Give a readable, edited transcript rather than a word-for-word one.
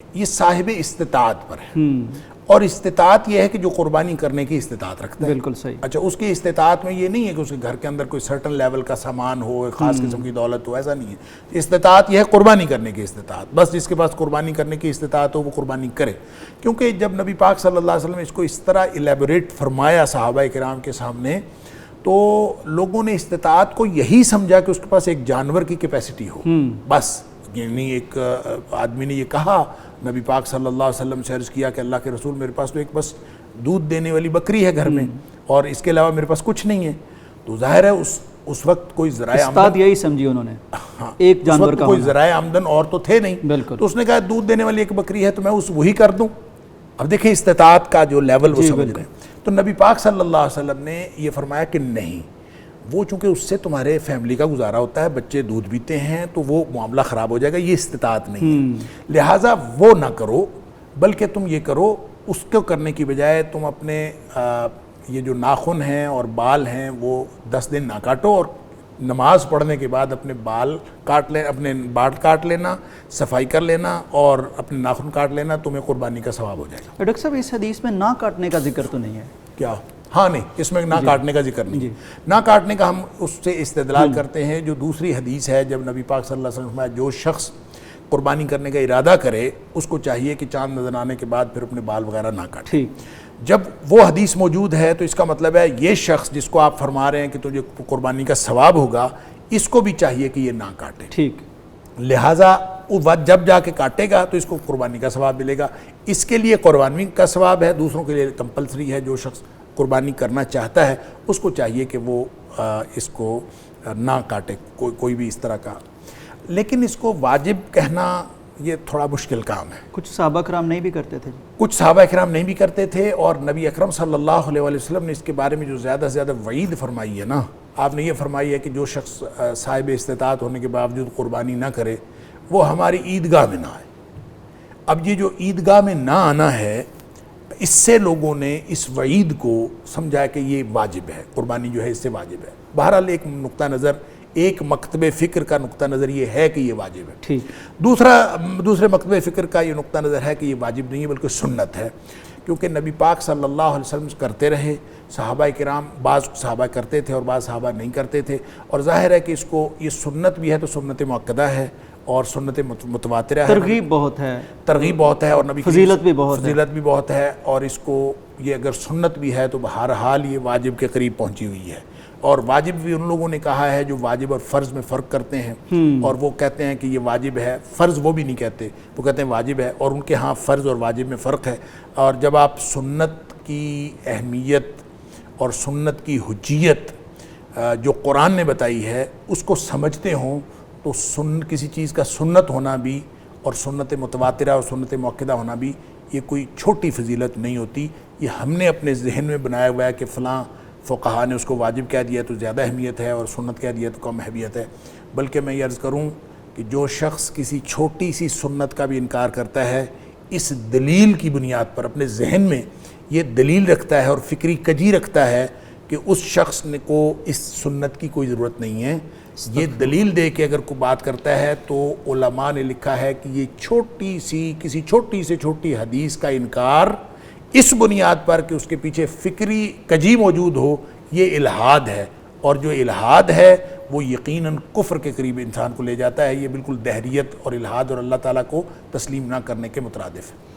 یہ صاحب استطاعت پر ہے، اور استطاعت یہ ہے کہ جو قربانی کرنے کی استطاعت رکھتا ہے۔ بالکل صحیح۔ اچھا، اس کی استطاعت میں یہ نہیں ہے کہ اس کے گھر کے اندر کوئی سرٹن لیول کا سامان ہو، ایک خاص قسم کی دولت ہو، ایسا نہیں ہے۔ استطاعت یہ ہے قربانی کرنے کی استطاعت، بس جس کے پاس قربانی کرنے کی استطاعت ہو وہ قربانی کرے۔ کیونکہ جب نبی پاک صلی اللہ علیہ وسلم نے اس کو اس طرح الیبوریٹ فرمایا صحابہ کرام کے سامنے، تو لوگوں نے استطاعت کو یہی سمجھا کہ اس کے پاس ایک جانور کی کیپیسٹی ہو، بس۔ یعنی ایک آدمی نے یہ کہا، نبی پاک صلی اللہ علیہ وسلم سے عرض کیا کہ اللہ کے رسول، میرے پاس تو ایک بس دودھ دینے والی بکری ہے گھر میں، اور اس کے علاوہ میرے پاس کچھ نہیں ہے۔ تو ظاہر ہے اس وقت کوئی ذرائع آمدن، یہی سمجھی انہوں نے، ایک جانور کا کوئی ذرائع آمدن اور تو تھے نہیں۔ بالکل۔ تو اس نے کہا دودھ دینے والی ایک بکری ہے تو میں وہی کر دوں۔ اب دیکھیں استطاعت کا جو لیول وہ سمجھ رہے ہیں۔ تو نبی پاک صلی اللہ علیہ وسلم نے یہ فرمایا کہ نہیں، وہ چونکہ اس سے تمہارے فیملی کا گزارا ہوتا ہے، بچے دودھ پیتے ہیں، تو وہ معاملہ خراب ہو جائے گا، یہ استطاعت نہیں ہے، لہٰذا وہ نہ کرو، بلکہ تم یہ کرو، اس کو کرنے کی بجائے تم اپنے یہ جو ناخن ہیں اور بال ہیں وہ 10 دن نہ کاٹو، اور نماز پڑھنے کے بعد اپنے بال کاٹ لینا، صفائی کر لینا اور اپنے ناخن کاٹ لینا، تمہیں قربانی کا ثواب ہو جائے گا۔ ڈاکٹر صاحب، اس حدیث میں نہ کاٹنے کا ذکر تو نہیں ہے؟ کیا؟ ہاں، نہیں، اس میں نہ کاٹنے کا ذکر نہیں۔ نہ کاٹنے کا ہم اس سے استدلال کرتے ہیں جو دوسری حدیث ہے، جب نبی پاک صلی اللہ علیہ وسلم جو شخص قربانی کرنے کا ارادہ کرے اس کو چاہیے کہ چاند نظر آنے کے بعد پھر اپنے بال وغیرہ نہ کاٹے۔ جب وہ حدیث موجود ہے تو اس کا مطلب ہے یہ شخص جس کو آپ فرما رہے ہیں کہ تجھے قربانی کا ثواب ہوگا، اس کو بھی چاہیے کہ یہ نہ کاٹے، ٹھیک، لہٰذا جب جا کے کاٹے گا تو اس کو قربانی کا ثواب ملے گا۔ اس کے لیے قربانی کا ثواب ہے، دوسروں کے لیے کمپلسری ہے۔ جو شخص قربانی کرنا چاہتا ہے اس کو چاہیے کہ وہ اس کو نہ کاٹے، کوئی بھی اس طرح کا۔ لیکن اس کو واجب کہنا یہ تھوڑا مشکل کام ہے۔ کچھ صحابہ کرام نہیں بھی کرتے تھے، کچھ صحابہ کرام نہیں بھی کرتے تھے، اور نبی اکرم صلی اللہ علیہ وسلم نے اس کے بارے میں جو زیادہ سے زیادہ وعید فرمائی ہے نا، آپ نے یہ فرمائی ہے کہ جو شخص صاحب استطاعت ہونے کے باوجود قربانی نہ کرے وہ ہماری عیدگاہ میں نہ آئے۔ اب یہ جو عیدگاہ میں نہ آنا ہے، اس سے لوگوں نے اس وعید کو سمجھا کہ یہ واجب ہے، قربانی جو ہے اس سے واجب ہے۔ بہرحال ایک نقطہ نظر، ایک مکتب فکر کا نقطہ نظر یہ ہے کہ یہ واجب ہے۔ ٹھیک۔ دوسرے مکتب فکر کا یہ نقطہ نظر ہے کہ یہ واجب نہیں ہے بلکہ سنت ہے، کیونکہ نبی پاک صلی اللہ علیہ وسلم کرتے رہے، صحابہ کرام بعض صحابہ کرتے تھے اور بعض صحابہ نہیں کرتے تھے، اور ظاہر ہے کہ اس کو یہ سنت بھی ہے تو سنت مؤکدہ ہے اور سنت متواترہ ہے، ترغیب بہت ہے، اور نبی فضیلت بھی بہت ہے، اور اس کو یہ اگر سنت بھی ہے تو بہرحال یہ واجب کے قریب پہنچی ہوئی ہے۔ اور واجب بھی ان لوگوں نے کہا ہے جو واجب اور فرض میں فرق کرتے ہیں، اور وہ کہتے ہیں کہ یہ واجب ہے، فرض وہ بھی نہیں کہتے، وہ کہتے ہیں واجب ہے، اور ان کے ہاں فرض اور واجب میں فرق ہے۔ اور جب آپ سنت کی اہمیت اور سنت کی حجیت جو قرآن نے بتائی ہے اس کو سمجھتے ہوں تو کسی چیز کا سنت ہونا بھی اور سنت متواترہ اور سنت مؤکدہ ہونا بھی یہ کوئی چھوٹی فضیلت نہیں ہوتی۔ یہ ہم نے اپنے ذہن میں بنایا ہوا ہے کہ فلاں فقہا نے اس کو واجب کہہ دیا تو زیادہ اہمیت ہے اور سنت کہہ دیا تو کم اہمیت ہے، بلکہ میں یہ عرض کروں کہ جو شخص کسی چھوٹی سی سنت کا بھی انکار کرتا ہے، اس دلیل کی بنیاد پر اپنے ذہن میں یہ دلیل رکھتا ہے اور فکری کجی رکھتا ہے کہ اس شخص کو اس سنت کی کوئی ضرورت نہیں ہے۔ یہ دلیل دے کے اگر کوئی بات کرتا ہے تو علماء نے لکھا ہے کہ یہ کسی چھوٹی سے چھوٹی حدیث کا انکار اس بنیاد پر کہ اس کے پیچھے فکری کجی موجود ہو، یہ الحاد ہے، اور جو الحاد ہے وہ یقیناً کفر کے قریب انسان کو لے جاتا ہے۔ یہ بالکل دہریت اور الحاد اور اللہ تعالیٰ کو تسلیم نہ کرنے کے مترادف ہے۔